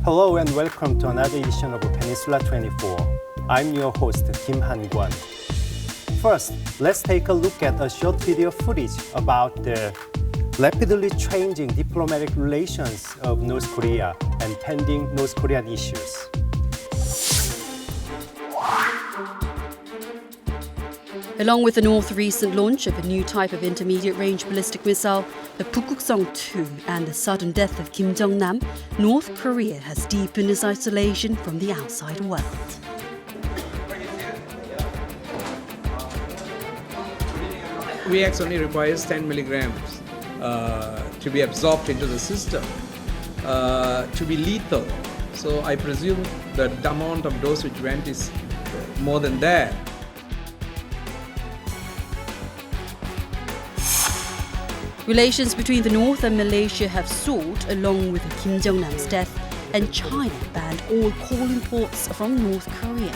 Hello and welcome to another edition of Peninsula 24. I'm your host, Kim Han-kwon. First, let's take a look at a short video footage about the rapidly changing diplomatic relations of North Korea and pending North Korean issues. Along with the North's recent launch of a new type of intermediate-range ballistic missile, the Pukguksong-2, and the sudden death of Kim Jong-nam, North Korea has deepened its isolation from the outside world. VX only requires 10 milligrams to be absorbed into the system to be lethal. So I presume the amount of dose which went is more than that. Relations between the North and Malaysia have soared along with Kim Jong-nam's death, and China banned all coal imports from North Korea.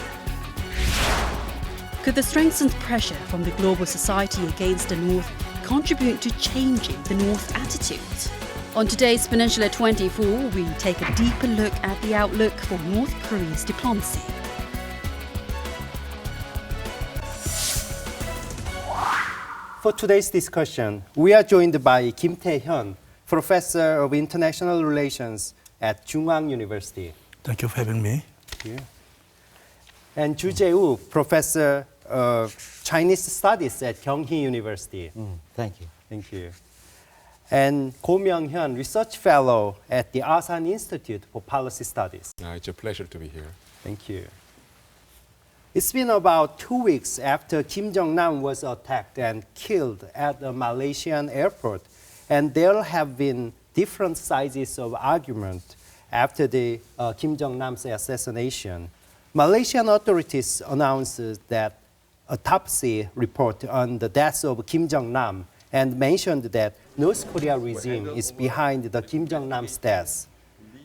Could the strengthened pressure from the global society against the North contribute to changing the North's attitude? On today's Peninsula 24, we take a deeper look at the outlook for North Korea's diplomacy. For today's discussion, we are joined by Kim Tae-hyun, Professor of International Relations at Chung-Ang University. Thank you for having me. Thank you. And Choo Jae-woo, Professor of Chinese Studies at Kyung University. Thank you. Thank you. And Myong-hyun, Research Fellow at the Asan Institute for Policy Studies. It's a pleasure to be here. Thank you. It's been about 2 weeks after Kim Jong-nam was attacked and killed at a Malaysian airport, and there have been different sizes of argument after the Kim Jong-nam's assassination. Malaysian authorities announced that autopsy report on the death of Kim Jong-nam and mentioned that North Korea regime is behind the Kim Jong-nam's death.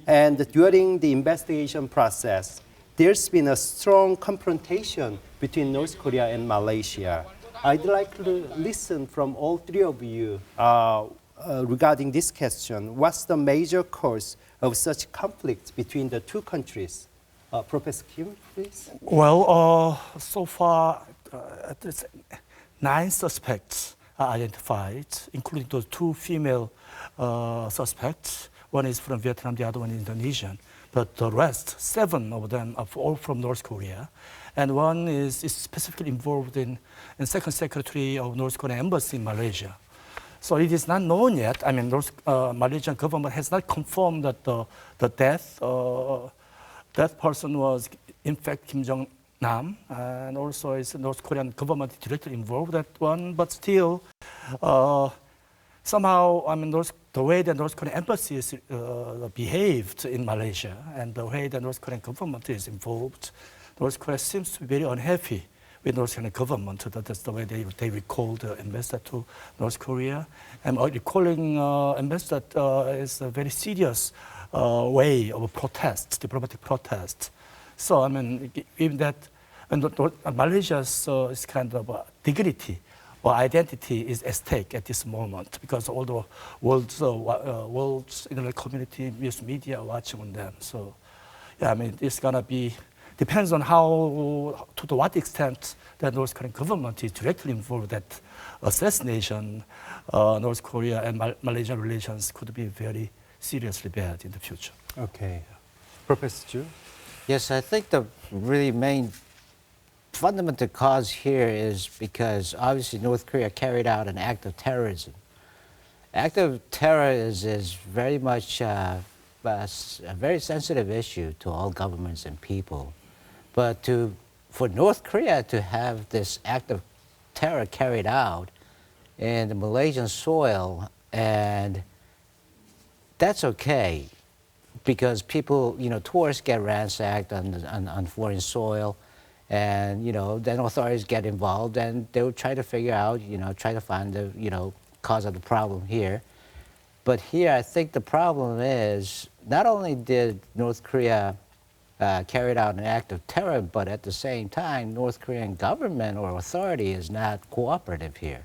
And during the investigation process, there's been a strong confrontation between North Korea and Malaysia. I'd like to listen from all three of you regarding this question. What's the major cause of such conflict between the two countries? Professor Kim, please. Well, so far, 9 suspects are identified, including those 2 female suspects. One is from Vietnam, the other one is Indonesian. But the rest, 7 of them, are all from North Korea. And one is specifically involved in Second Secretary of North Korean Embassy in Malaysia. So it is not known yet. I mean, Malaysian government has not confirmed that the death person was, in fact, Kim Jong-nam. And also, is North Korean government directly involved in that one. But still, somehow, I mean, the way the North Korean embassy is behaved in Malaysia and the way the North Korean government is involved, North Korea seems to be very unhappy with North Korean government. That's the way they recall the ambassador to North Korea. And recalling ambassador is a very serious way of protest, diplomatic protest. So, I mean, even that, and Malaysia's is kind of dignity or identity is at stake at this moment because all the world's internet community, news media are watching on them. So, yeah, I mean, it's gonna be, depends on how, to what extent the North Korean government is directly involved in that assassination. North Korea and Malaysian relations could be very seriously bad in the future. Okay. Professor Chu? Yes, I think the really main fundamental cause here is because obviously North Korea carried out an act of terrorism. Act of terror is very much a very sensitive issue to all governments and people. But for North Korea to have this act of terror carried out in the Malaysian soil, and that's okay because people, tourists get ransacked on foreign soil. And, then authorities get involved and they will try to figure out, try to find the, cause of the problem here. But here, I think the problem is not only did North Korea carry out an act of terror, but at the same time, North Korean government or authority is not cooperative here.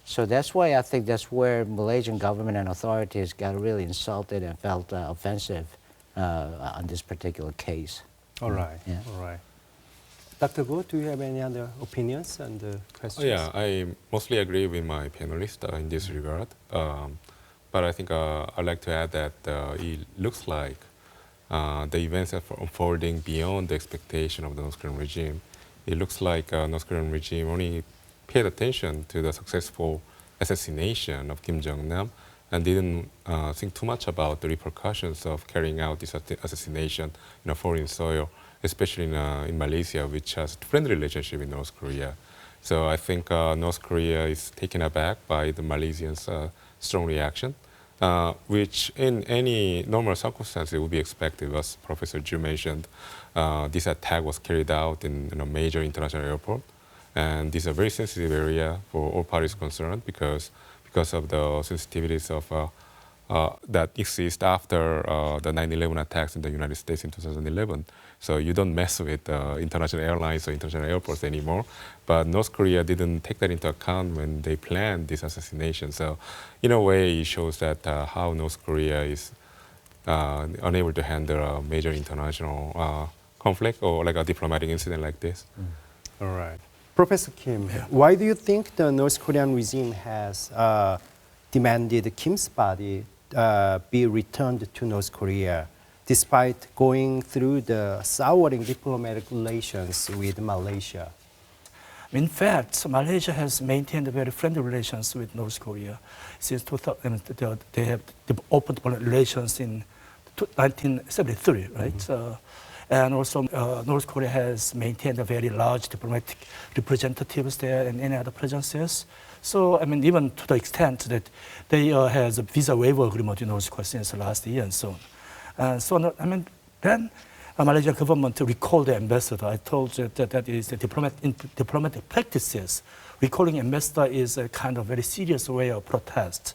So that's why I think that's where Malaysian government and authorities got really insulted and felt offensive on this particular case. All right. Yeah. All right. Dr. Go, do you have any other opinions and questions? Yeah, I mostly agree with my panelists in this regard. But I think I'd like to add that it looks like the events are unfolding beyond the expectation of the North Korean regime. It looks like North Korean regime only paid attention to the successful assassination of Kim Jong-nam and didn't think too much about the repercussions of carrying out this assassination in a foreign soil, especially in Malaysia, which has a friendly relationship with North Korea. So I think North Korea is taken aback by the Malaysians' strong reaction, which in any normal circumstances would be expected. As Professor Ju mentioned, this attack was carried out in a major international airport. And this is a very sensitive area for all parties concerned because of the sensitivities of that exist after the 9/11 attacks in the United States in 2011. So you don't mess with international airlines or international airports anymore. But North Korea didn't take that into account when they planned this assassination. So in a way, it shows that how North Korea is unable to handle a major international conflict or like a diplomatic incident like this. All right. Professor Kim, why do you think the North Korean regime has demanded Kim's body be returned to North Korea, despite going through the souring diplomatic relations with Malaysia? In fact, Malaysia has maintained very friendly relations with North Korea since 2000. They have opened relations in 1973, right? And also, North Korea has maintained a very large diplomatic representatives there and any other presences. So, I mean, even to the extent that they has a visa waiver agreement with North Korea since last year and so on. So, I mean, then Malaysian government recalled the ambassador. I told you that that is the diplomatic practices. Recalling ambassador is a kind of very serious way of protest.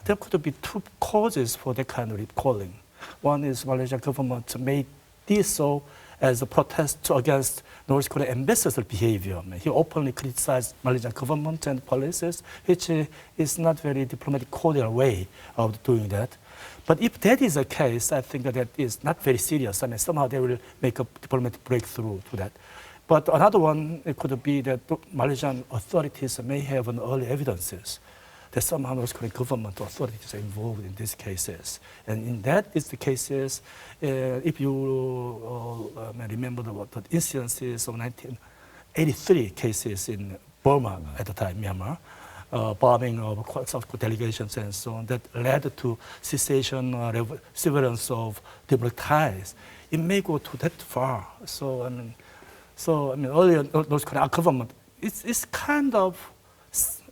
There could be two causes for that kind of recalling. One is Malaysian government made this so as a protest against North Korean ambassador's behavior. He openly criticized Malaysian government and policies, which is not very diplomatic cordial way of doing that. But if that is the case, I think that is not very serious. I mean, somehow they will make a diplomatic breakthrough to that. But another one, it could be that Malaysian authorities may have an early evidences that somehow North Korean government authorities are involved in these cases. And in that is the cases, if you may remember the incidences of 1983 cases in Burma at the time, Myanmar, bombing of South Korean delegations and so on, that led to cessation, severance of diplomatic ties. It may go to that far. So I mean, earlier North Korean government, it's kind of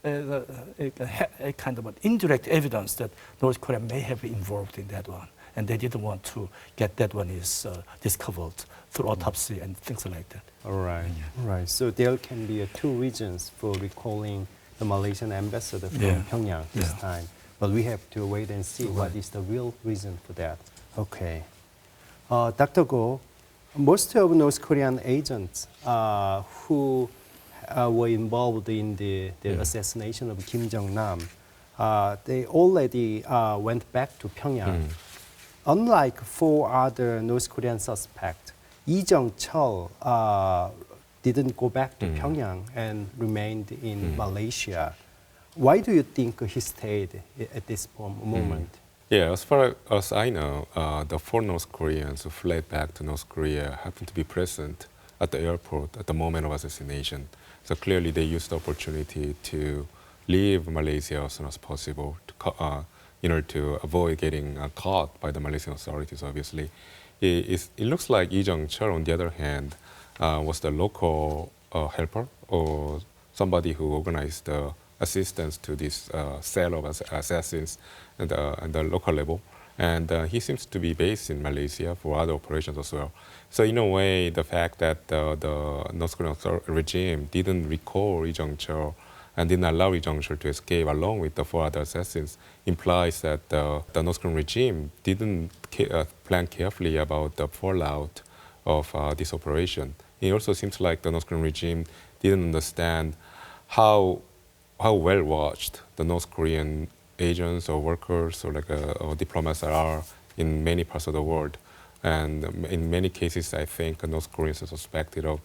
a kind of an indirect evidence that North Korea may have been involved in that one, and they didn't want to get that one is discovered through autopsy and things like that. All right. All right. So there can be two reasons for recalling the Malaysian ambassador from Pyongyang this time, but we have to wait and see what is the real reason for that. Okay. Dr. Go, most of North Korean agents who were involved in the assassination of Kim Jong-nam, they already went back to Pyongyang. Unlike 4 other North Korean suspects, Lee Jung-chul didn't go back to Pyongyang and remained in Malaysia. Why do you think he stayed at this moment? Yeah, as far as I know, the 4 North Koreans who fled back to North Korea happened to be present at the airport at the moment of assassination. So clearly they used the opportunity to leave Malaysia as soon as possible in order to avoid getting caught by the Malaysian authorities, obviously. It looks like Lee Jung-chul, on the other hand, was the local helper or somebody who organized the assistance to this cell of assassins at the local level. And he seems to be based in Malaysia for other operations as well. So in a way, the fact that the North Korean regime didn't recall Lee Jung-chul and didn't allow Lee Jung-chul to escape along with the 4 other assassins implies that the North Korean regime didn't plan carefully about the fallout of this operation. It also seems like the North Korean regime didn't understand how well watched the North Korean agents or workers or diplomats are in many parts of the world. And in many cases, I think North Koreans are suspected of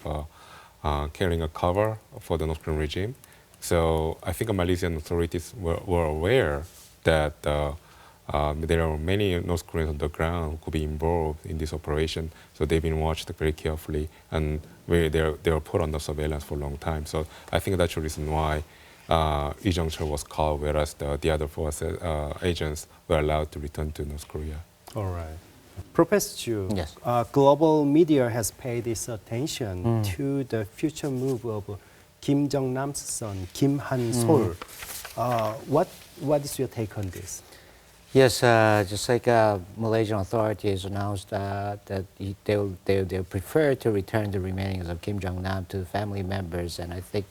carrying a cover for the North Korean regime. So I think Malaysian authorities were aware that there are many North Koreans on the ground who could be involved in this operation. So they've been watched very carefully, and they were put under surveillance for a long time. So I think that's the reason why Lee Jung-chul was called, whereas the other four agents were allowed to return to North Korea. All right. Professor Choo, Yes. Global media has paid its attention to the future move of Kim Jong-nam's son, Kim Han-sol. What is your take on this? Yes, just like Malaysian authorities announced that they prefer to return the remains of Kim Jong-nam to family members, and I think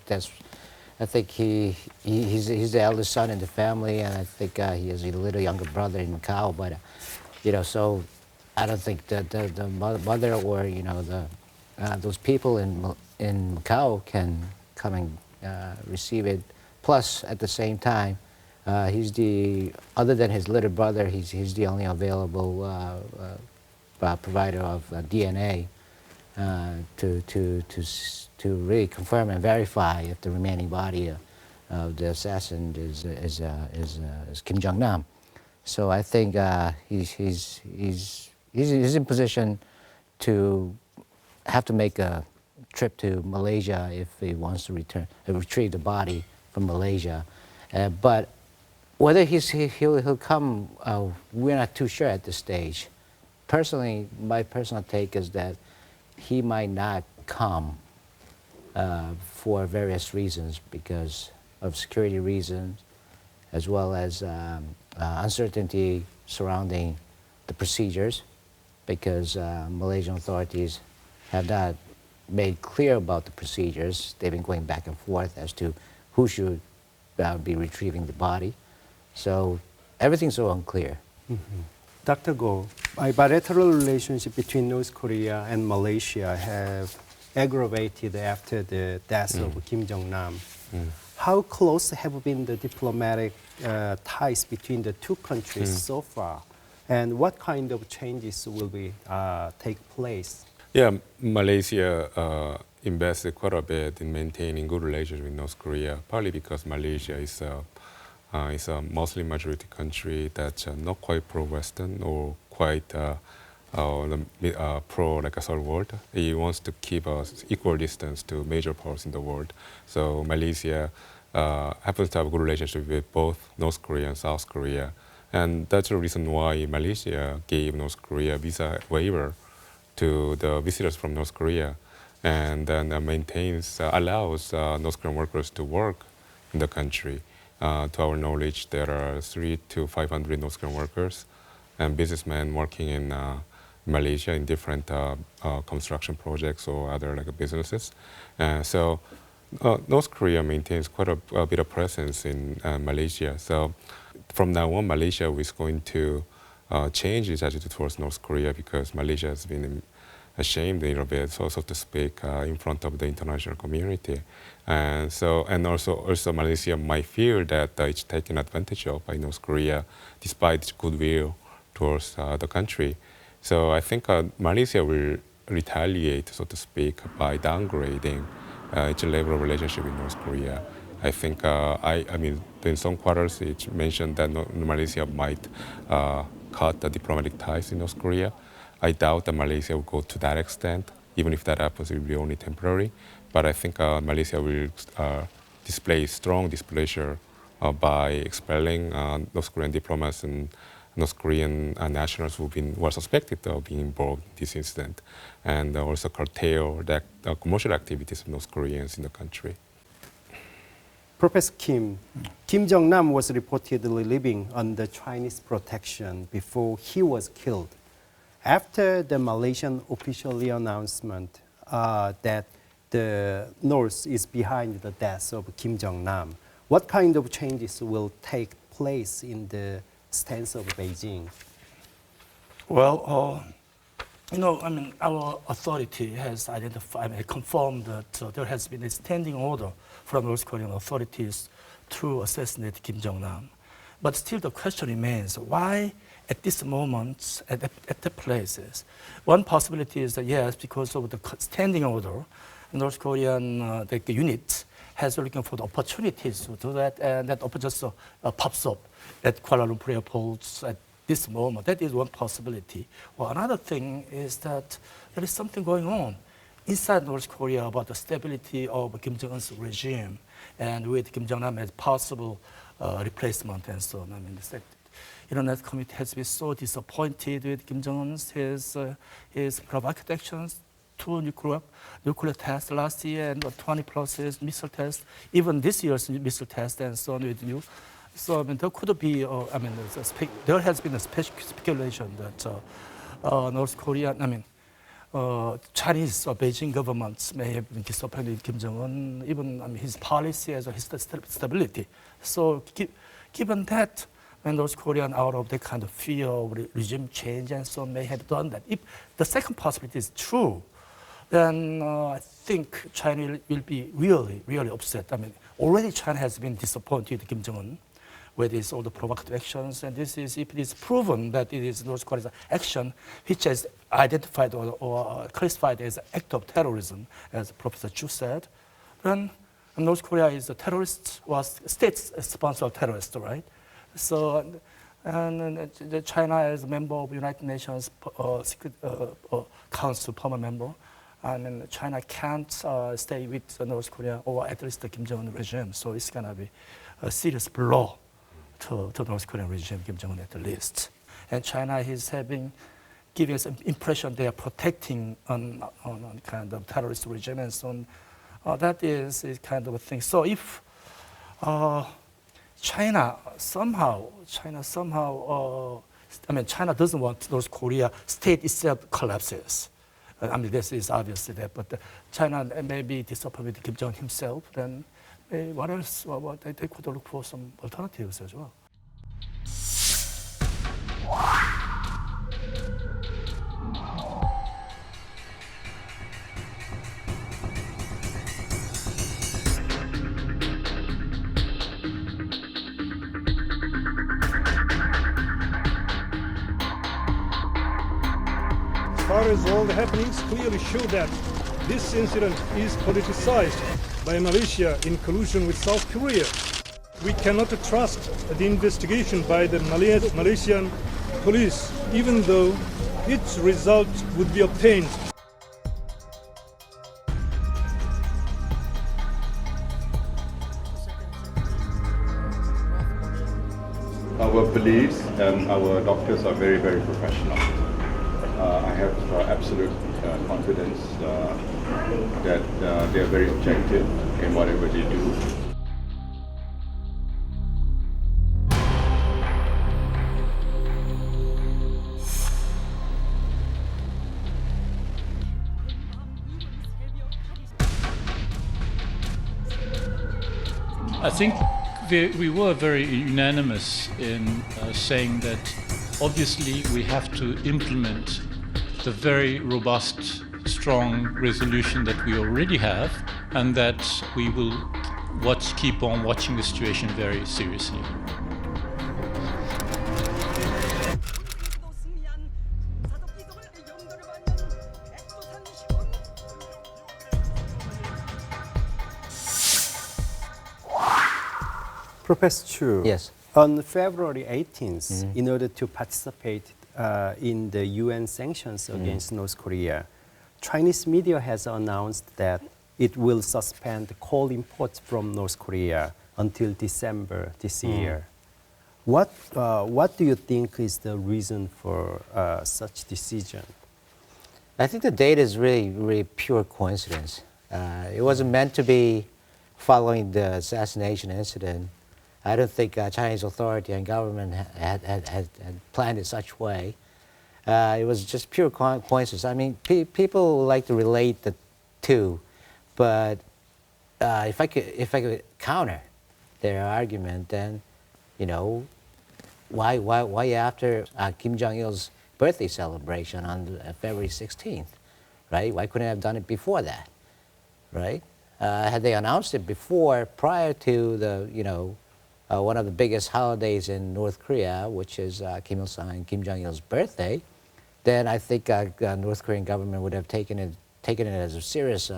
he's the eldest son in the family, and I think he has a little younger brother in Macau. But so I don't think the mother or those people in Macau can come and receive it. Plus, at the same time, other than his little brother, he's the only available provider of DNA to really confirm and verify if the remaining body of the assassin is Kim Jong-nam. So I think he's in position to have to make a trip to Malaysia if he wants to retrieve the body from Malaysia. But whether he'll come, we're not too sure at this stage. Personally, my personal take is that he might not come for various reasons, because of security reasons, as well as uncertainty surrounding the procedures, because Malaysian authorities have not made clear about the procedures. They've been going back and forth as to who should be retrieving the body. So everything's so unclear. Dr. Go, bilateral relationship between North Korea and Malaysia have aggravated after the death of Kim Jong-nam. How close have been the diplomatic ties between the two countries so far? And what kind of changes will take place? Yeah, Malaysia invested quite a bit in maintaining good relations with North Korea, partly because Malaysia is a Muslim majority country that's not quite pro-Western or quite pro like a third world. It wants to keep an equal distance to major powers in the world. So Malaysia happens to have a good relationship with both North Korea and South Korea. And that's the reason why Malaysia gave North Korea visa waiver to the visitors from North Korea, and then allows North Korean workers to work in the country. To our knowledge, there are 300 to 500 North Korean workers and businessmen working in Malaysia in different construction projects or other businesses. So North Korea maintains quite a bit of presence in Malaysia. So from now on, Malaysia is going to change its attitude towards North Korea, because Malaysia has been ashamed a little bit, so to speak, in front of the international community. And also Malaysia might feel that it's taken advantage of by North Korea, despite its goodwill towards the country. So I think Malaysia will retaliate, so to speak, by downgrading its level of relationship with North Korea. I think, in some quarters it's mentioned that Malaysia might cut the diplomatic ties in North Korea. I doubt that Malaysia will go to that extent. Even if that happens, it will be only temporary. But I think Malaysia will display strong displeasure by expelling North Korean diplomats and North Korean nationals who were suspected of being involved in this incident, and also curtail the commercial activities of North Koreans in the country. Professor Kim Jong-nam was reportedly living under Chinese protection before he was killed. After the Malaysian officially announcement that the North is behind the death of Kim Jong-nam, what kind of changes will take place in the stance of Beijing? Well, our authority has confirmed that there has been a standing order from North Korean authorities to assassinate Kim Jong-nam. But still the question remains, why at this moment, at the places. One possibility is that yes, because of the standing order, North Korean unit has looking for the opportunities to do that, and that opportunity pops up at Kuala Lumpur airports at this moment. That is one possibility. Well, another thing is that there is something going on inside North Korea about the stability of Kim Jong-un's regime, and with Kim Jong-nam as possible replacement and so on. I mean, the Internet Committee has been so disappointed with Kim Jong-un's his provocative actions, 2 nuclear tests last year and 20 plus missile tests, even this year's missile test and so on with you. So I mean, there could be, there has been a speculation that North Korea, Chinese or Beijing governments may have been disappointed with Kim Jong-un, even his policy as well as his stability. So given that, when North Korean out of the kind of fear of regime change and so may have done that. If the second possibility is true, then I think China will be really, really upset. I mean, already China has been disappointed with Kim Jong-un with all the provocative actions, and this is, if it is proven that it is North Korea's action which is identified or classified as an act of terrorism, as Professor Choo said, then North Korea is a terrorist, was state-sponsored terrorist, right? So, and China as a member of United Nations Council, permanent member, and China can't stay with North Korea or at least the Kim Jong-un regime. So it's gonna be a serious blow to North Korean regime, Kim Jong-un at least. And China is giving us an impression they are protecting on kind of terrorist regime and so on. That is kind of a thing. So if China somehow, China doesn't want North Korea state itself collapses. This is obviously that, but China may be disappointed with Kim Jong-un himself, then what else? Well, they could look for some alternatives as well. As far as all the happenings clearly show that this incident is politicized by Malaysia in collusion with South Korea. We cannot trust the investigation by the Malaysian police, even though its result would be obtained. Our police and our doctors are very, very professional. I have absolute confidence that they are very objective in whatever they do. I think we were very unanimous in saying that obviously we have to implement the very robust, strong resolution that we already have, and that we will keep on watching the situation very seriously. Professor Choo, Yes. on February 18th, in order to participate in the UN sanctions against North Korea, Chinese media has announced that it will suspend coal imports from North Korea until December this year. What do you think is the reason for such decision? I think the date is really, really pure coincidence. It wasn't meant to be following the assassination incident. I don't think Chinese authority and government had planned it such way. It was just pure coincidence. I mean, people like to relate the two, but if I could counter their argument, then why after Kim Jong-il's birthday celebration on February 16th, right? Why couldn't they have done it before that, right? Had they announced it before, prior to the one of the biggest holidays in North Korea, which is Kim Il-sung and Kim Jong-il's birthday, then I think North Korean government would have taken it as a serious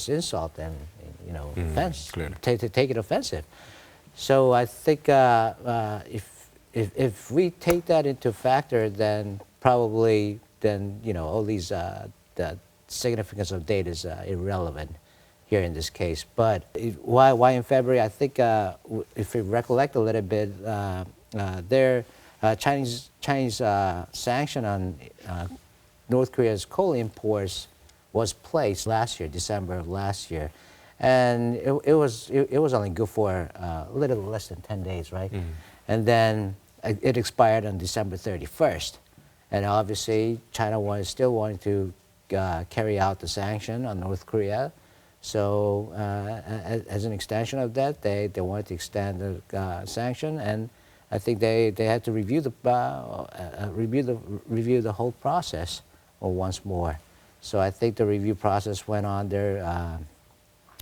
insult and offense, take it offensive. So I think if we take that into factor, then probably all these the significance of date is irrelevant here in this case. But why in February? I think if we recollect a little bit, Chinese sanction on North Korea's coal imports was placed last year, December of last year, and it was only good for a little less than 10 days, right? And then it expired on December 31st, and obviously China still wanted to carry out the sanction on North Korea. So as an extension of that, they wanted to extend the sanction, and I think they had to review the whole process once more. So I think the review process went on there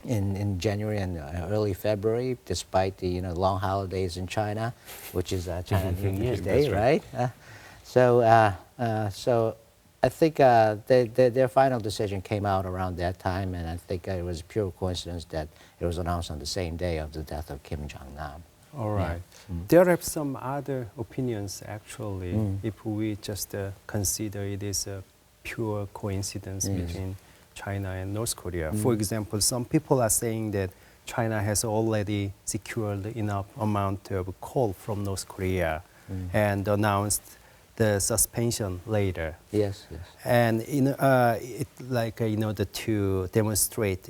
in January and early February, despite the long holidays in China, which is China New Year's Day, right? So I think their final decision came out around that time, and I think it was pure coincidence that it was announced on the same day of the death of Kim Jong-nam. All right. There are some other opinions, actually, if we just consider it is a pure coincidence between China and North Korea. For example, some people are saying that China has already secured enough amount of coal from North Korea and announced the suspension later. Yes. And in order to demonstrate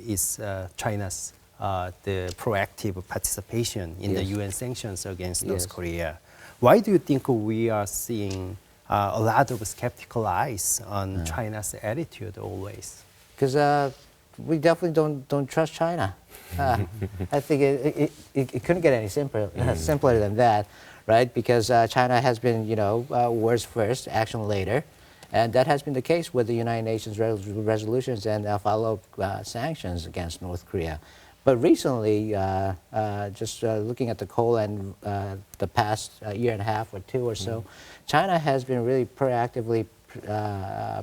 China's the proactive participation in the UN sanctions against North Korea. Why do you think we are seeing a lot of skeptical eyes on China's attitude always? Because we definitely don't trust China. I think it couldn't get any simpler than that, right? Because China has been, words first, action later. And that has been the case with the United Nations resolutions and follow-up sanctions against North Korea. But recently, just looking at the coal and the past year and a half or two or so, China has been really proactively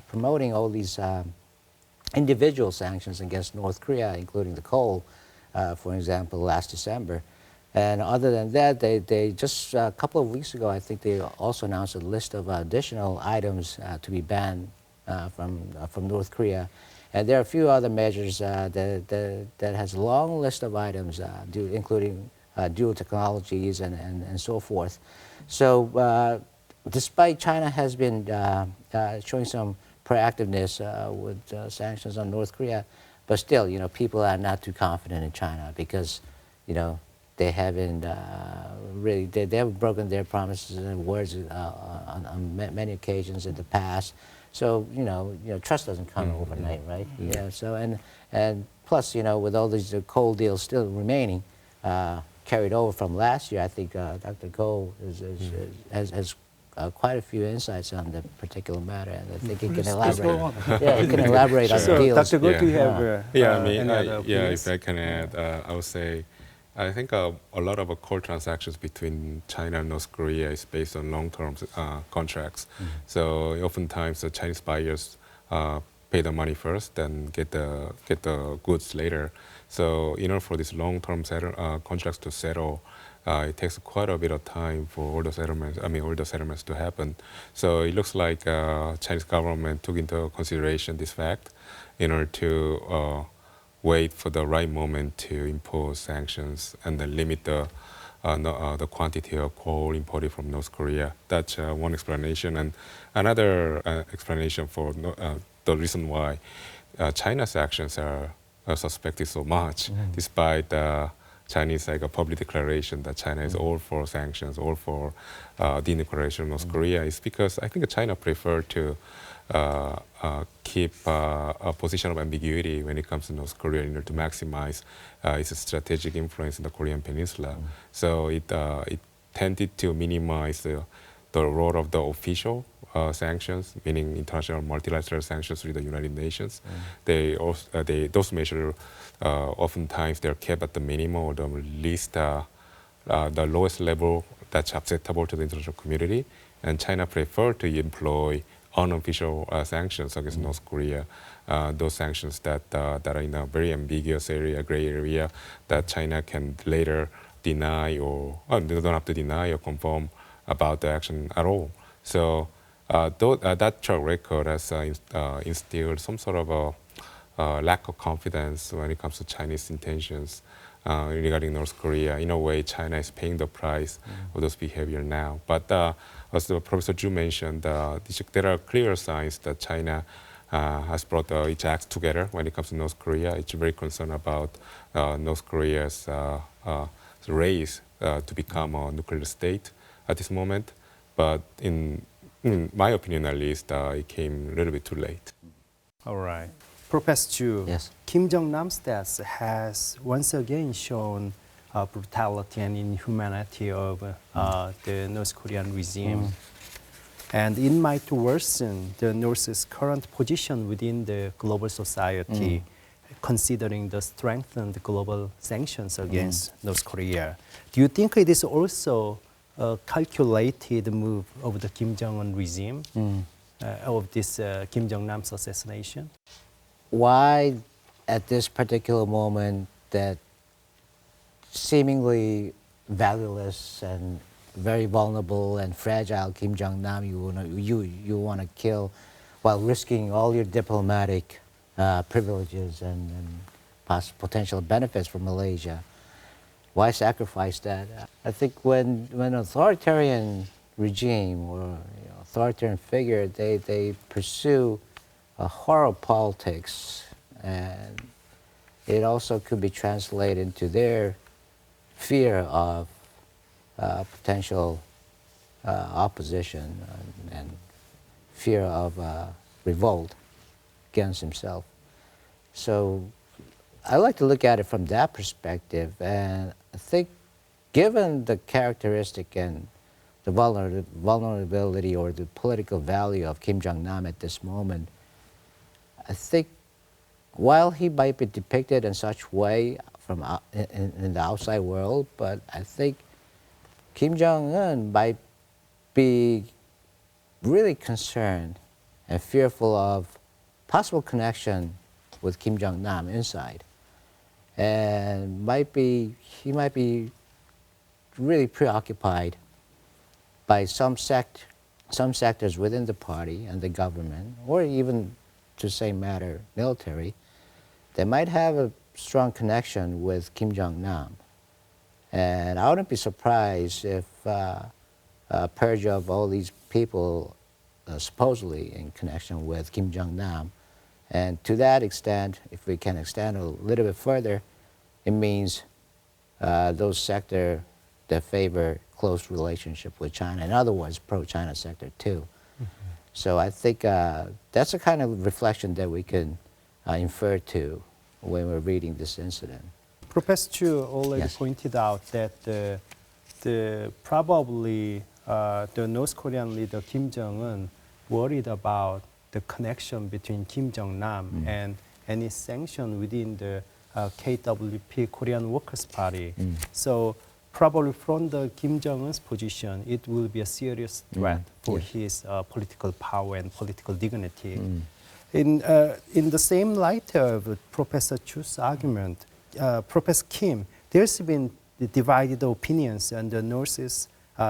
promoting all these individual sanctions against North Korea, including the coal, for example, last December. And other than that, they just a couple of weeks ago, I think they also announced a list of additional items to be banned from North Korea. And there are a few other measures that has a long list of items, including dual technologies and so forth. So despite China has been showing some proactiveness with sanctions on North Korea, but still, people are not too confident in China because, they haven't really, they have broken their promises and words on many occasions in the past. So, trust doesn't come overnight, right? Yeah. So, and plus, with all these coal deals still remaining, carried over from last year, I think Dr. Ko has quite a few insights on the particular matter, and I think he can elaborate. He can elaborate on the deals. Dr. Ko, do you have any other opinions? If I can add, I would say, I think a lot of coal transactions between China and North Korea is based on long-term contracts. So oftentimes the Chinese buyers pay the money first, then get the goods later. So in order for these long-term contracts to settle, it takes quite a bit of time for all the settlements to happen. So it looks like Chinese government took into consideration this fact in order to wait for the right moment to impose sanctions and then limit the quantity of coal imported from North Korea. That's one explanation. And another explanation for the reason why China's actions are suspected so much, despite Chinese public declaration that China is all for sanctions, all for denuclearization of North Korea, is because I think China preferred to keep a position of ambiguity when it comes to North Korea in order to maximize its strategic influence in the Korean Peninsula. So it tended to minimize the role of the official sanctions, meaning international multilateral sanctions through the United Nations. Those measures oftentimes they're kept at the minimum or the least, the lowest level that's acceptable to the international community. And China preferred to employ unofficial sanctions against North Korea. Those sanctions that are in a very ambiguous area, gray area, that China can later deny or they don't have to deny or confirm about the action at all. So that track record has instilled some sort of a lack of confidence when it comes to Chinese intentions regarding North Korea. In a way, China is paying the price of those behavior now. But as Professor Choo mentioned, there are clear signs that China has brought its acts together when it comes to North Korea. It's very concerned about North Korea's race to become a nuclear state at this moment. But in my opinion, at least, it came a little bit too late. All right. Professor Choo, Yes. Kim Jong-nam's death has once again shown brutality and inhumanity of the North Korean regime. And it might worsen the North's current position within the global society, considering the strengthened global sanctions against North Korea. Do you think it is also a calculated move of the Kim Jong-un regime, of this Kim Jong-nam's assassination? Why, at this particular moment, that seemingly valueless and very vulnerable and fragile Kim Jong-nam you want to kill while risking all your diplomatic privileges and potential benefits for Malaysia? Why sacrifice that? I think when an authoritarian regime or authoritarian figure, they pursue a horror politics, and it also could be translated into their fear of potential opposition and fear of revolt against himself. So I like to look at it from that perspective, and I think given the characteristic and the vulnerability or the political value of Kim Jong-nam at this moment, I think while he might be depicted in such way from in the outside world, but I think Kim Jong-un might be really concerned and fearful of possible connection with Kim Jong-nam inside, and he might be really preoccupied by some sectors within the party and the government, or even to say matter military, they might have a strong connection with Kim Jong-nam. And I wouldn't be surprised if a purge of all these people supposedly in connection with Kim Jong-nam. And to that extent, if we can extend a little bit further, it means those sectors that favor close relationship with China, in other words, pro-China sector too. So I think that's a kind of reflection that we can infer to when we're reading this incident. Professor Choo already Yes. pointed out that probably the North Korean leader Kim Jong-un worried about the connection between Kim Jong-nam and any sanction within the KWP, Korean Workers' Party. So probably from the Kim Jong-un's position, it will be a serious threat for his political power and political dignity. In the same light of Professor Choo's argument, Professor Kim, there's been divided opinions on the North's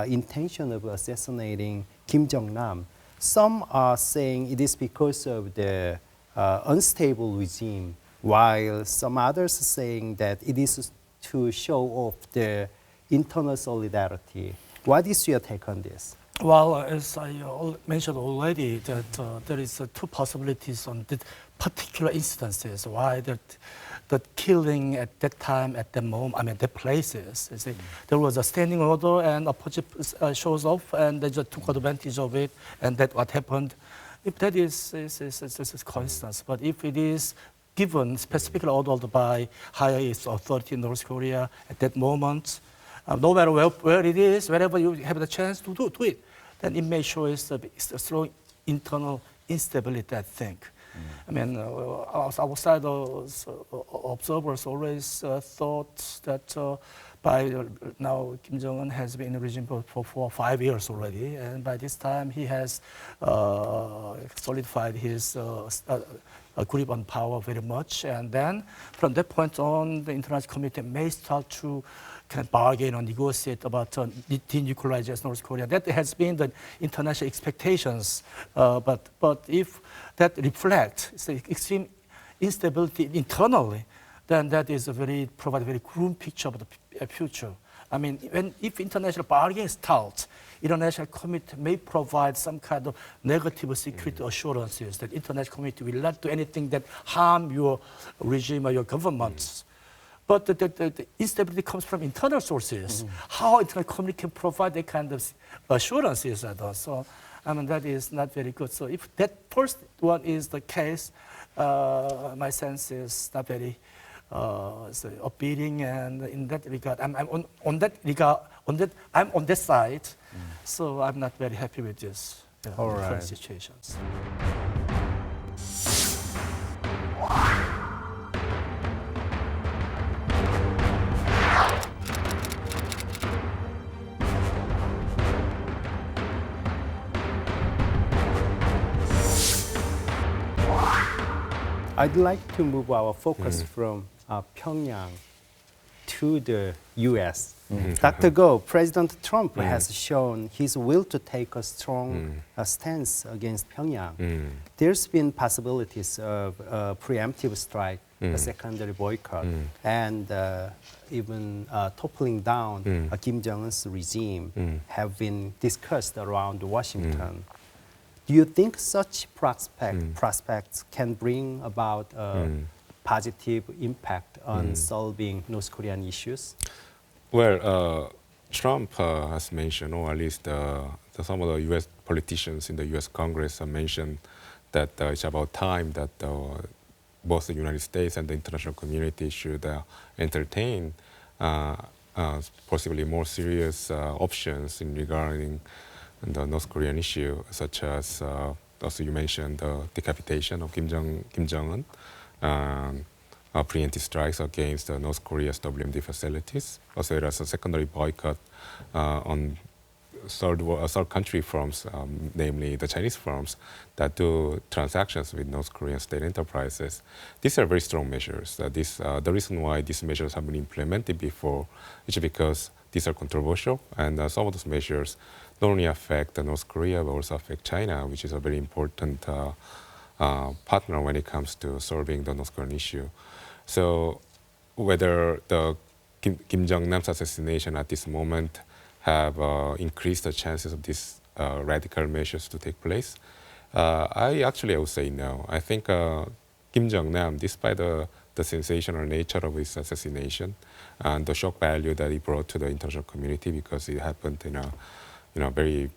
intention of assassinating Kim Jong-nam. Some are saying it is because of the unstable regime, while some others are saying that it is to show off the internal solidarity. What is your take on this? Well, as I mentioned already, that there is two possibilities on the particular instances why the killing at that time, at the moment, I mean, the places. You see, there was a standing order and opposite shows off, and they just took advantage of it, and that what happened. If that is coincidence, but if it is given specifically ordered by highest authority in North Korea at that moment, no matter where it is, wherever you have the chance to do it, then it may show us a strong internal instability, I think. I mean, outsiders, observers always thought that by now Kim Jong-un has been in the regime for 4 or 5 years already, and by this time he has solidified his grip on power very much. And then from that point on, the international community may start to kind of bargain or negotiate about denuclearizing North Korea. That has been the international expectations. But if that reflects the extreme instability internally, then that is provide a very grim picture of the future. I mean, if international bargaining starts, international community may provide some kind of negative security assurances that international community will not do anything that harm your regime or your governments. But the instability comes from internal sources. How international community can provide that kind of assurances at all. So, I mean, that is not very good. So if that first one is the case, my sense is not very upbeating, and in that regard, I'm on that side. So I'm not very happy with this different situations. I'd like to move our focus from Pyongyang to the U.S. Dr. Go, President Trump has shown his will to take a strong stance against Pyongyang. There's been possibilities of a preemptive strike, a secondary boycott, and even toppling down Kim Jong-un's regime have been discussed around Washington. Do you think such prospects can bring about a positive impact on solving North Korean issues? Well, Trump has mentioned, or at least some of the U.S. politicians in the U.S. Congress have mentioned that it's about time that both the United States and the international community should entertain possibly more serious options in regarding the North Korean issue, such as also you mentioned the decapitation of Kim Jong-un, preemptive strikes against North Korea's WMD facilities, as well as a secondary boycott on third country firms, namely the Chinese firms that do transactions with North Korean state enterprises. These are very strong measures. The reason why these measures have been implemented before is because these are controversial, and some of those measures not only affect North Korea, but also affect China, which is a very important partner when it comes to solving the North Korean issue. So whether the Kim Jong-nam's assassination at this moment have increased the chances of these radical measures to take place, I would say no. I think Kim Jong-nam, despite the sensational nature of his assassination and the shock value that he brought to the international community, because it happened in a very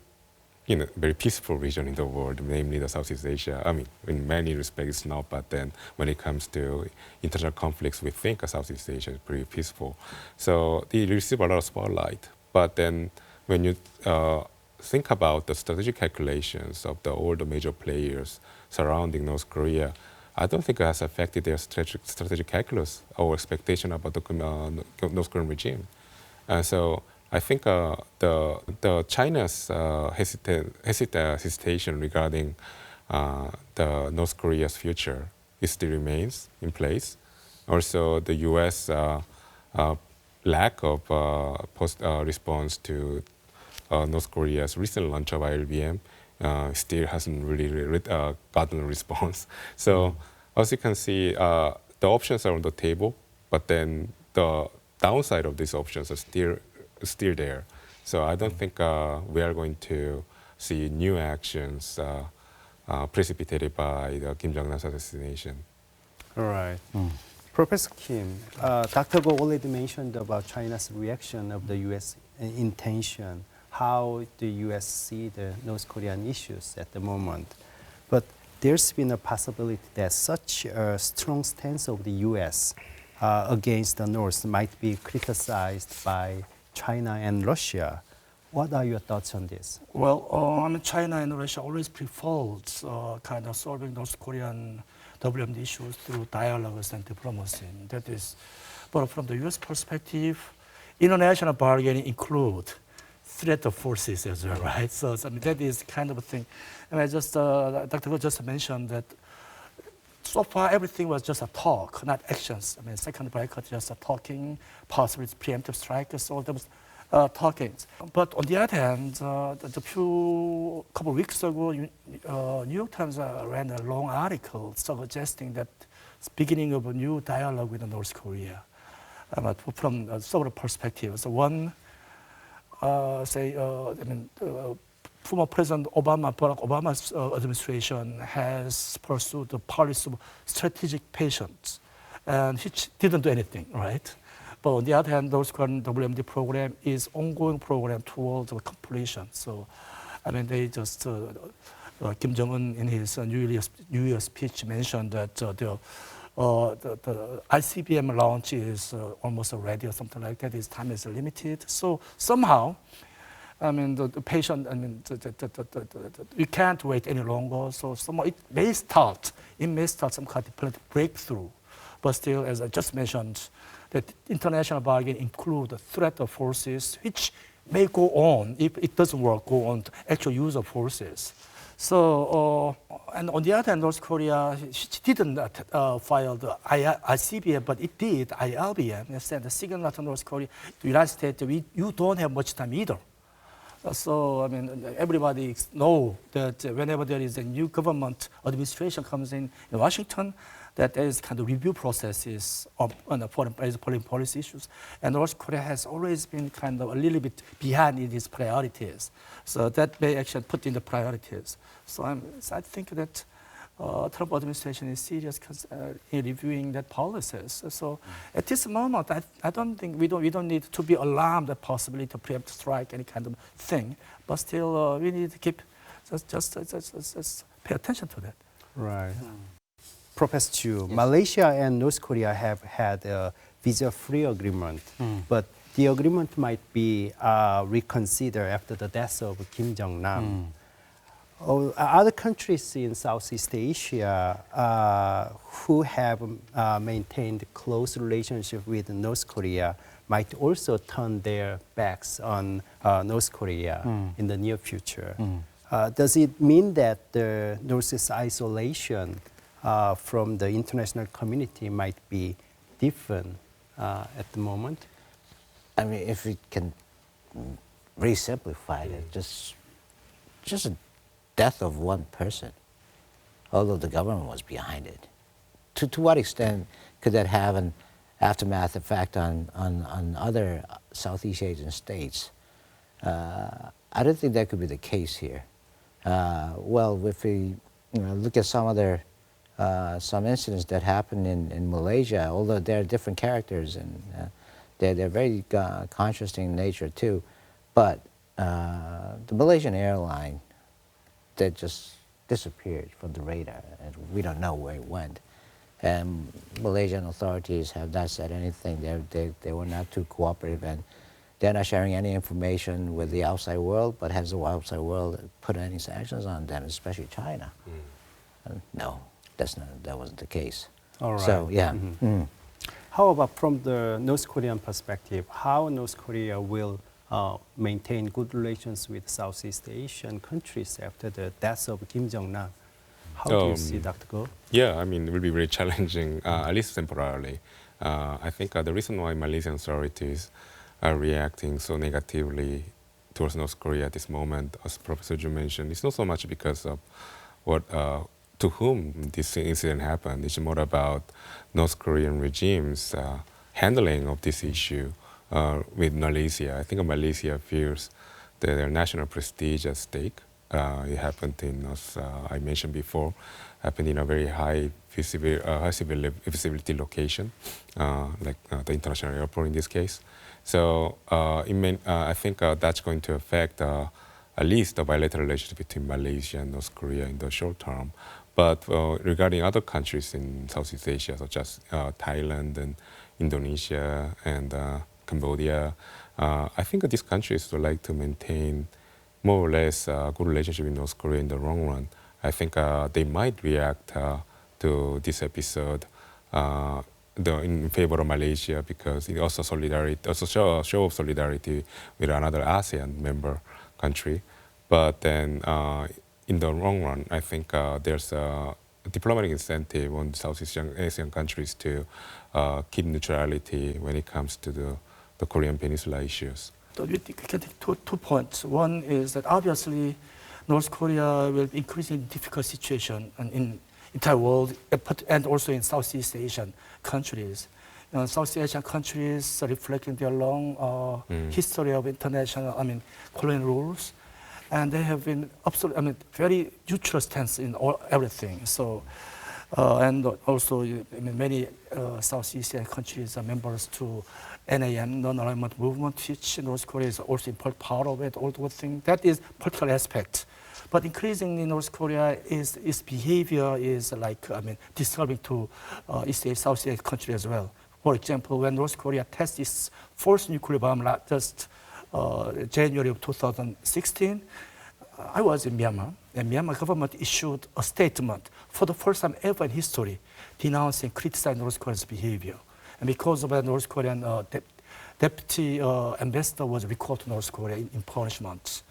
peaceful region in the world, namely the Southeast Asia. I mean, in many respects it's not, but then when it comes to international conflicts, we think Southeast Asia is pretty peaceful. So they receive a lot of spotlight. But then when you think about the strategic calculations of all the major players surrounding North Korea, I don't think it has affected their strategic calculus or expectation about the North Korean regime. So I think the China's hesitation regarding the North Korea's future still remains in place. Also, the U.S. Lack of response to North Korea's recent launch of ILBM still hasn't really gotten a response. So as you can see, the options are on the table, but then the downside of these options are still there. So I don't think we are going to see new actions precipitated by the Kim Jong-un's assassination. All right. Professor Kim, Dr. Go already mentioned about China's reaction of the U.S. intention, how the U.S. see the North Korean issues at the moment. But there's been a possibility that such a strong stance of the U.S. Against the North might be criticized by China and Russia. What are your thoughts on this? Well, I mean, China and Russia always preferred kind of solving North Korean WMD issues through dialogues and diplomacy. That is, but from the U.S. perspective, international bargaining include threat of forces as well, right? So I mean, that is kind of a thing. And I just, Dr. Go just mentioned that so far everything was just a talk, not actions. I mean, second boycott just a talking, possibly preemptive strike, so there was talking. But on the other hand, couple of weeks ago, New York Times ran a long article suggesting that it's beginning of a new dialogue with North Korea. From several perspectives. So one, former President Barack Obama's administration has pursued the policy of strategic patience, and which didn't do anything, right? But on the other hand, North Korean WMD program is ongoing program towards completion. So, I mean, they just Kim Jong-un in his New Year's speech mentioned that the ICBM launch is almost ready or something like that. His time is limited. So somehow, I mean, the patient, I mean, we can't wait any longer. So somehow it may start some kind of breakthrough. But still, as I just mentioned, that international bargain include the threat of forces, which may go on, if it doesn't work, go on to actual use of forces. So, and on the other hand, North Korea, she didn't file the ICBM, but it did ILBM. It sent a signal to North Korea, the United States, you don't have much time either. So, I mean, everybody know that whenever there is a new government administration comes in Washington, that there is kind of review processes on the foreign policy issues. And North Korea has always been kind of a little bit behind in its priorities. So that may actually put in the priorities. So I think that Trump administration is serious in reviewing that policies. So at this moment, I don't think we don't need to be alarmed at possibility to preempt strike, any kind of thing. But still, we need to keep just pay attention to that. Right. Professor Choo, Malaysia and North Korea have had a visa-free agreement, but the agreement might be reconsidered after the death of Kim Jong-nam. Other countries in Southeast Asia who have maintained close relationship with North Korea might also turn their backs on North Korea in the near future. Does it mean that the North's isolation from the international community might be different at the moment? I mean, if we can re-simplify it, just a death of one person, although the government was behind it. To what extent could that have an aftermath effect on other Southeast Asian states? I don't think that could be the case here. Well, if we look at some incidents that happened in Malaysia, although they're different characters and they're very contrasting in nature too, but the Malaysian airline that just disappeared from the radar, and we don't know where it went. And Malaysian authorities have not said anything. They were not too cooperative, and they're not sharing any information with the outside world. But has the outside world put any sanctions on them, especially China? No, that wasn't the case. All right. So yeah. How about from the North Korean perspective, how North Korea will maintain good relations with Southeast Asian countries after the death of Kim Jong-nam? How do you see, Dr. Go? Yeah, I mean, it will be very challenging, at least temporarily. I think the reason why Malaysian authorities are reacting so negatively towards North Korea at this moment, as Professor Ju mentioned, it's not so much because of to whom this incident happened. It's more about North Korean regime's handling of this issue with Malaysia. I think Malaysia fears their national prestige at stake. It happened in, as I mentioned before, happened in a very high visibility location, like the international airport in this case. So I think that's going to affect at least the bilateral relationship between Malaysia and North Korea in the short term. But regarding other countries in Southeast Asia, such as Thailand and Indonesia and Cambodia, I think these countries would like to maintain more or less good relationship with North Korea in the long run. I think they might react to this episode in favor of Malaysia because it also show of solidarity with another ASEAN member country. But then in the long run, I think there's a diplomatic incentive on Southeast Asian countries to keep neutrality when it comes to the Korean Peninsula issues. So we can take two points. One is that obviously North Korea will be increasingly difficult situation in entire world and also in Southeast Asian countries. Southeast Asian countries are reflecting their long history of international, colonial rules, and they have been very neutral stance in everything. So, and also many Southeast Asian countries are members to NAM, non-alignment movement, which North Korea is also important part of it, all those things. That is political aspect. But increasingly North Korea its behavior is disturbing to South Asian countries as well. For example, when North Korea tested its first nuclear bomb just January of 2016, I was in Myanmar, and Myanmar government issued a statement for the first time ever in history denouncing, criticizing North Korea's behavior. And because of that, North Korean deputy ambassador was recalled to North Korea in punishment.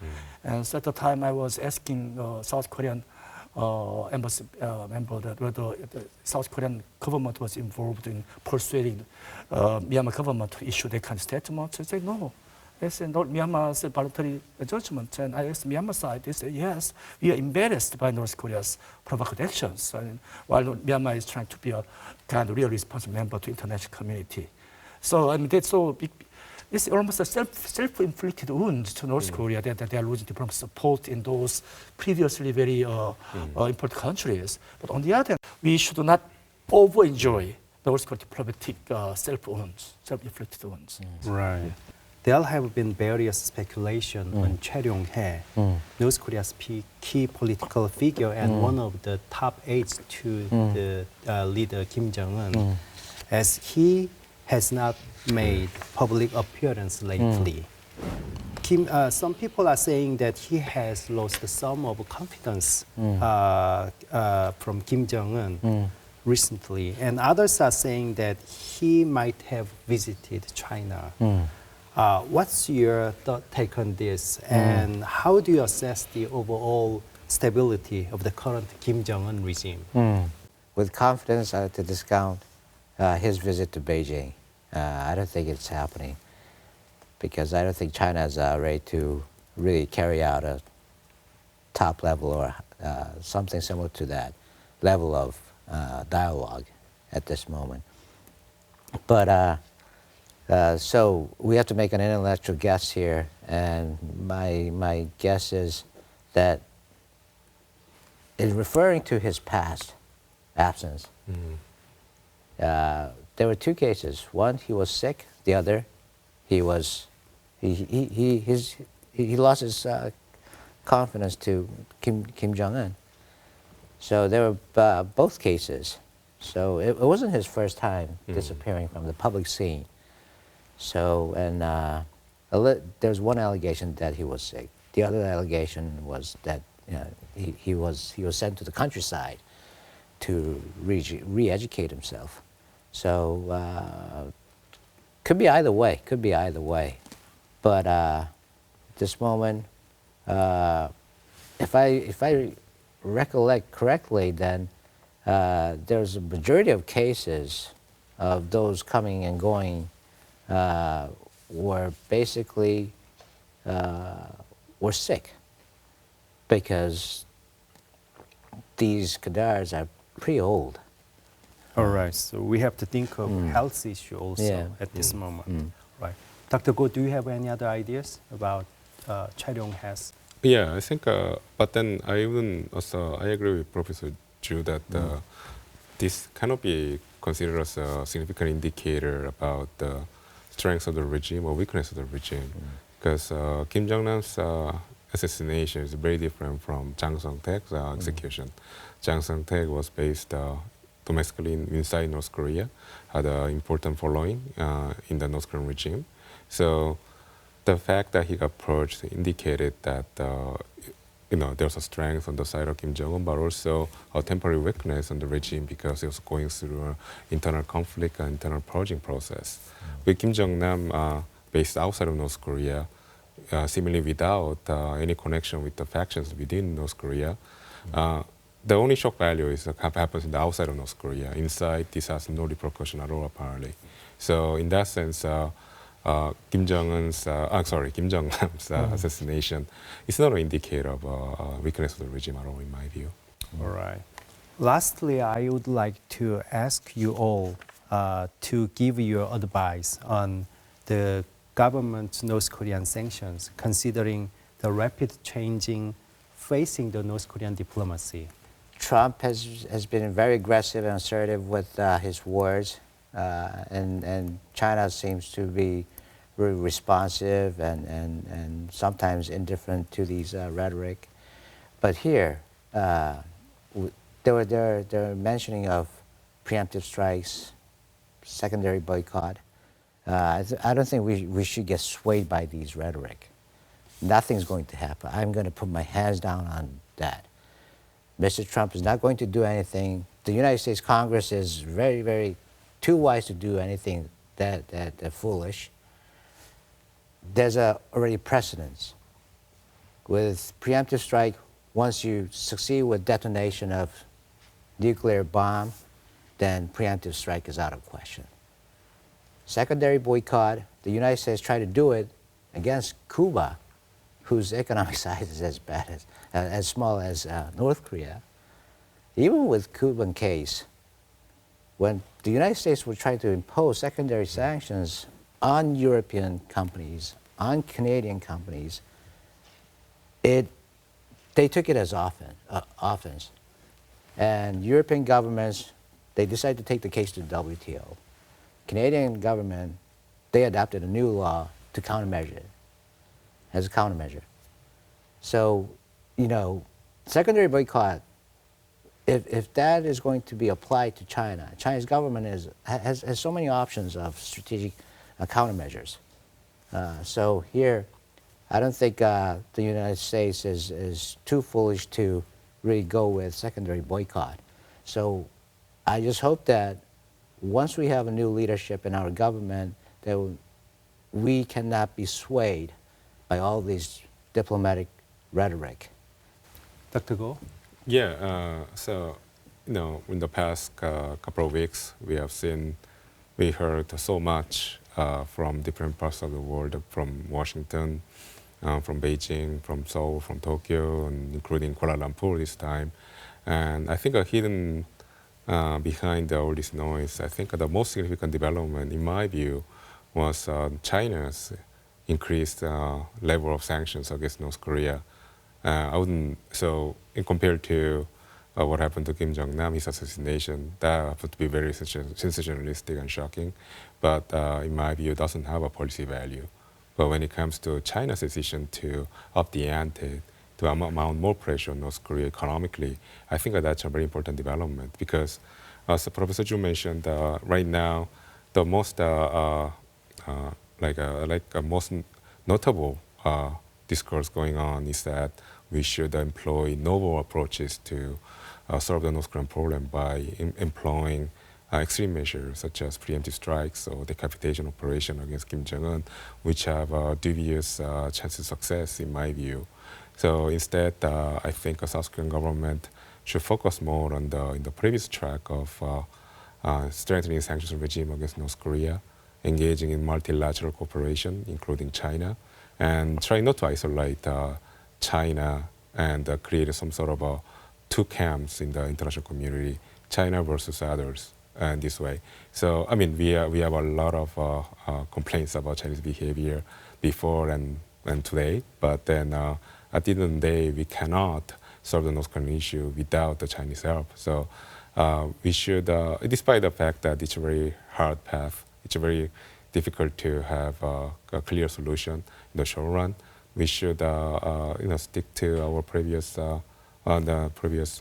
And so at the time, I was asking South Korean embassy member that whether the South Korean government was involved in persuading Myanmar government to issue that kind of statement. They said no. They said no, Myanmar's voluntary judgment. And I asked Myanmar side. They said yes, we are embarrassed by North Korea's provocative actions. And while Myanmar is trying to be a kind of real responsible member to international community. So that's so. It's almost a self-inflicted wound to North Korea that they are losing diplomatic support in those previously very important countries. But on the other hand, we should not over-enjoy North Korean diplomatic self-inflicted wounds. Right. There have been various speculation on Choo Jae-woo, North Korea's key political figure and one of the top aides to the leader Kim Jong-un, as he has not made public appearance lately. Some people are saying that he has lost some of confidence from Kim Jong-un recently, and others are saying that he might have visited China. What's your take on this, and how do you assess the overall stability of the current Kim Jong-un regime? With confidence, I have to discount his visit to Beijing. I don't think it's happening because I don't think China is ready to really carry out a top level or something similar to that level of dialogue at this moment. But so we have to make an intellectual guess here, and my guess is that in referring to his past absence, there were two cases. One, he was sick. The other, he lost his confidence to Kim Jong-un. So there were both cases. So it wasn't his first time disappearing from the public scene. So there's one allegation that he was sick. The other allegation was that he was sent to the countryside to re-educate himself. So could be either way. Could be either way. But at this moment, if I recollect correctly, then there's a majority of cases of those coming and going were basically were sick because these cadres are pretty old. All right, so we have to think of health issue also at this moment. Right. Dr. Go, do you have any other ideas about Choo Jae-woo? Yeah, I think, but then I agree with Professor Ju that this cannot be considered as a significant indicator about the strength of the regime or weakness of the regime, because Kim Jong-nam's assassination is very different from Jang Song-taek's execution. Jang Song-taek was based domestically inside North Korea, had an important following in the North Korean regime. So the fact that he got purged indicated that there's a strength on the side of Kim Jong-un, but also a temporary weakness on the regime because it was going through an internal conflict and internal purging process. With Kim Jong-nam based outside of North Korea, seemingly without any connection with the factions within North Korea, the only shock value is what happens in the outside of North Korea. Inside, this has no repercussion at all, apparently. So in that sense, Kim Jong-nam's assassination is not an indicator of weakness of the regime at all, in my view. All right. Lastly, I would like to ask you all to give your advice on the government's North Korean sanctions, considering the rapid changing facing the North Korean diplomacy. Trump has been very aggressive and assertive with his words, and China seems to be very responsive and sometimes indifferent to these rhetoric. But here, they're mentioning of preemptive strikes, secondary boycott. I don't think we should get swayed by these rhetoric. Nothing's going to happen. I'm going to put my hands down on that. Mr. Trump is not going to do anything. The United States Congress is very, very too wise to do anything that foolish. There's already precedence. With preemptive strike, once you succeed with detonation of nuclear bomb, then preemptive strike is out of question. Secondary boycott, the United States tried to do it against Cuba, whose economic size is as small as North Korea. Even with Cuban case, when the United States would try to impose secondary sanctions on European companies, on Canadian companies, they took it as offense. And European governments, they decided to take the case to the WTO. Canadian government, they adopted a new law to countermeasure it, as a countermeasure. So, secondary boycott, if that is going to be applied to China, China's government has so many options of strategic countermeasures. So here, I don't think the United States is too foolish to really go with secondary boycott. So I just hope that once we have a new leadership in our government, that we cannot be swayed by all these diplomatic rhetoric. Dr. Go? Yeah, so, in the past couple of weeks, we heard so much from different parts of the world, from Washington, from Beijing, from Seoul, from Tokyo, and including Kuala Lumpur this time. And I think hidden behind all this noise, I think the most significant development, in my view, was China's increased level of sanctions against North Korea. Compared to what happened to Kim Jong-nam, his assassination, that happened to be very sensationalistic and shocking, but in my view, doesn't have a policy value. But when it comes to China's decision to up the ante, to mount more pressure on North Korea economically, I think that's a very important development because, as Professor Choo mentioned, right now, the most most notable discourse going on is that we should employ novel approaches to solve the North Korean problem by employing extreme measures such as preemptive strikes or decapitation operation against Kim Jong-un, which have dubious chances of success, in my view. So instead, I think the South Korean government should focus more on the previous track of strengthening sanctions regime against North Korea, engaging in multilateral cooperation, including China, and try not to isolate China and create some sort of two camps in the international community, China versus others, and this way. So, we have a lot of complaints about Chinese behavior before and today, but then at the end of the day, we cannot solve the North Korean issue without the Chinese help. So we should, despite the fact that it's a very hard path, it's very difficult to have a clear solution in the short run, we should stick to our previous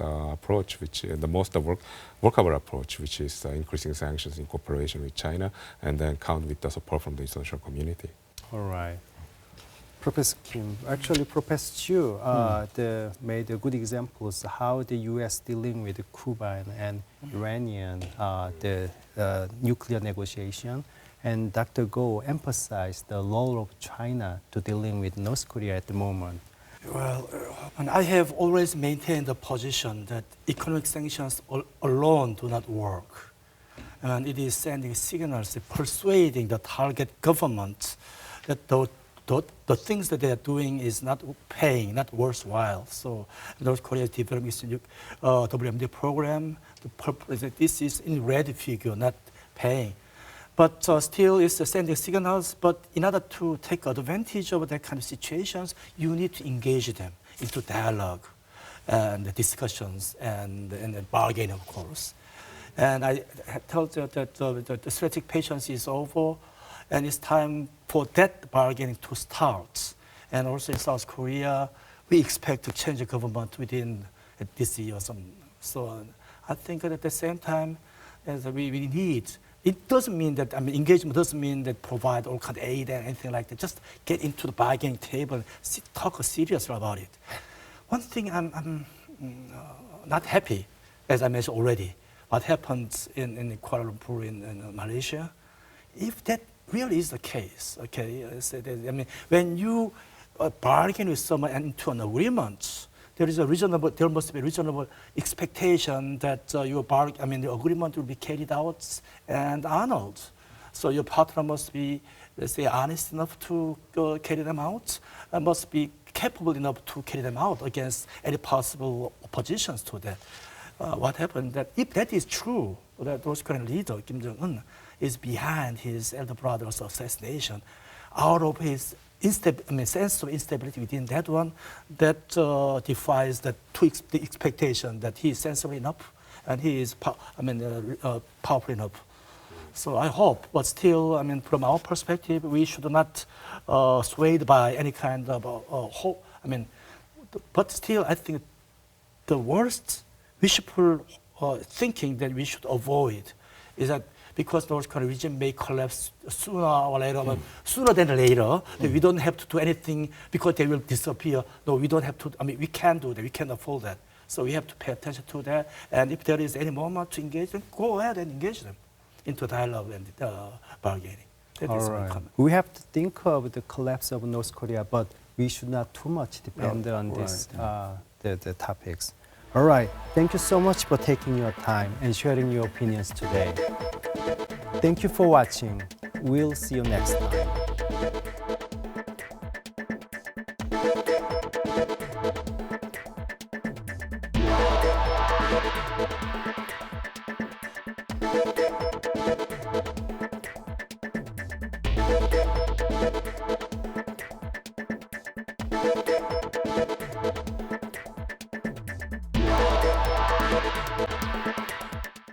approach, which the most workable approach, which is increasing sanctions in cooperation with China, and then count with the support from the international community. All right. Professor Kim, actually Professor Choo made good examples how the U.S. dealing with Cuba and Iranian nuclear negotiation, and Dr. Go emphasized the role of China to dealing with North Korea at the moment. Well, and I have always maintained the position that economic sanctions alone do not work. And it is sending signals, persuading the target government that the things that they are doing is not paying, not worthwhile. So North Korea is developing its WMD program. The purpose that this is in red figure, not paying. But still, it's sending signals. But in order to take advantage of that kind of situations, you need to engage them into dialogue and discussions and bargaining, of course. And I told you that the strategic patience is over, and it's time for that bargaining to start. And also in South Korea, we expect to change the government within this year. So I think at the same time, as we need, it doesn't mean that, engagement doesn't mean that provide all kind of aid and anything like that. Just get into the bargaining table, talk seriously about it. One thing I'm not happy, as I mentioned already, what happened in Kuala Lumpur in Malaysia. If that really is the case, okay, when you bargain with someone into an agreement, there must be a reasonable expectation that the agreement will be carried out and honored. So your partner must be, let's say, honest enough to carry them out, and must be capable enough to carry them out against any possible oppositions to that. What happened that if that is true, that North Korean leader Kim Jong-un is behind his elder brother's assassination, out of his sense of instability within that one, that defies the expectation that he is sensible enough and he is powerful enough. So I hope, but still, from our perspective, we should not swayed by any kind of hope. But still, I think the worst wishful thinking that we should avoid is that because North Korean regime may collapse sooner or later, but sooner than later, we don't have to do anything because they will disappear. No, we don't have to, we can't do that, we can't afford that. So we have to pay attention to that, and if there is any moment to engage them, go ahead and engage them into dialogue and bargaining. That is my comment. We have to think of the collapse of North Korea, but we should not too much depend on this, the topics. All right, thank you so much for taking your time and sharing your opinions today. Thank you for watching. We'll see you next time.